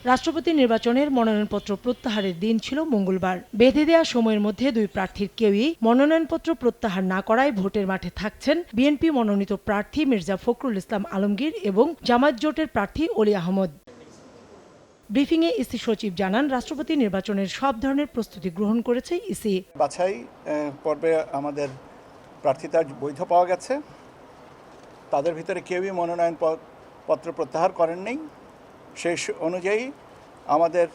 রাষ্ট্রপতি নির্বাচনের মনোনয়নপত্র প্রত্যাহারের দিন ছিল মঙ্গলবার। বেঁধে দেওয়া সময়ের মধ্যে দুই প্রার্থীর কেউই মনোনয়নপত্র প্রত্যাহার না করায় ভোটের মাঠে থাকছেন বিএনপি মনোনীত প্রার্থী মির্জা ফখরুল ইসলাম আলমগীর এবং জামায়াত জোটের প্রার্থী অলি আহমদ। ব্রিফিংয়ে ইসি সচিব জানান, রাষ্ট্রপতি নির্বাচনের সব ধরনের প্রস্তুতি গ্রহণ করেছে ইসি। বাছাই পর্বে আমাদের প্রার্থিতা বৈধ পাওয়া গেছে। তাদের ভিতরে কেউই মনোনয়ন পত্র প্রত্যাহার করেননি। সেই অনুযায়ী আমাদের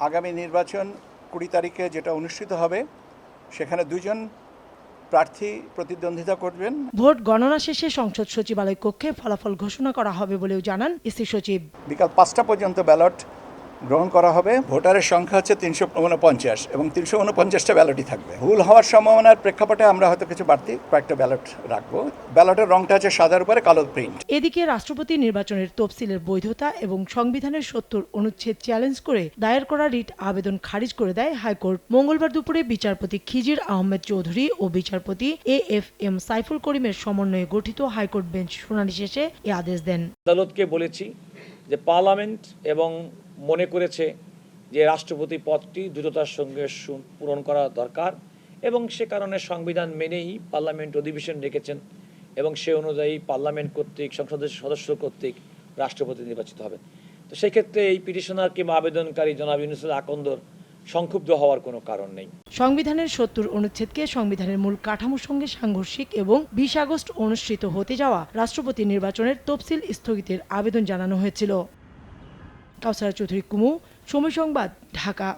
আগামী নির্বাচন 20 তারিখে যেটা অনুষ্ঠিত হবে, সেখানে দুজন প্রার্থী প্রতিদ্বন্দ্বিতা করবেন। ভোট গণনা শেষে সংসদ সচিবালয় কক্ষে ফলাফল ঘোষণা করা হবে বলেও জানান ইসি সচিব। বিকাল 5টা পর্যন্ত ব্যালট গ্রহণ করা হবে। ভোটারের সংখ্যা হচ্ছে 349 এবং 349টা ব্যালটই থাকবে। ভুল হওয়ার সম্ভাবনার প্রেক্ষাপটে আমরা হয়তো কিছু বাড়তি কয়েকটা ব্যালট রাখবো। ব্যালটের রংটা আছে সাদার উপরে কালো প্রিন্ট। এদিকে রাষ্ট্রপতি নির্বাচনের তফসিলের বৈধতা এবং সংবিধানের 70 অনুচ্ছেদ চ্যালেঞ্জ করে দায়ের করা রিট আবেদন খারিজ করে দেয় হাইকোর্ট। মঙ্গলবার দুপুরে বিচারপতি খিজির আহমেদ চৌধুরী ও বিচারপতি AFM সাইফুল করিমের সমন্বয়ে গঠিত হাইকোর্ট বেঞ্চ শুনানি শেষে এ আদেশ দেন। আদালতকে বলেছি যে পার্লামেন্ট এবং মনে করেছে যে রাষ্ট্রপতি পদটি দ্রুততার সঙ্গে পূরণ করা দরকার এবং সে কারণে সংবিধান মেনেই পার্লামেন্ট অধিবেশন রেখেছেন এবং সে অনুযায়ী পার্লামেন্ট কর্তৃক সংসদের সদস্য কর্তৃক রাষ্ট্রপতি নির্বাচিত হবে। তো সেক্ষেত্রে এই পিটিশনার কিংবা আবেদনকারী জনাব ইউনূসুল আকন্দর সংক্ষুব্ধ হওয়ার কোনো কারণ নেই। সংবিধানের 70 অনুচ্ছেদকে সংবিধানের মূল কাঠামোর সঙ্গে সাংঘর্ষিক এবং 20 আগস্ট অনুষ্ঠিত হতে যাওয়া রাষ্ট্রপতি নির্বাচনের তফসিল স্থগিতের আবেদন জানানো হয়েছিল। কাউসারা চৌধুরী কুমু, সময় সংবাদ, ঢাকা।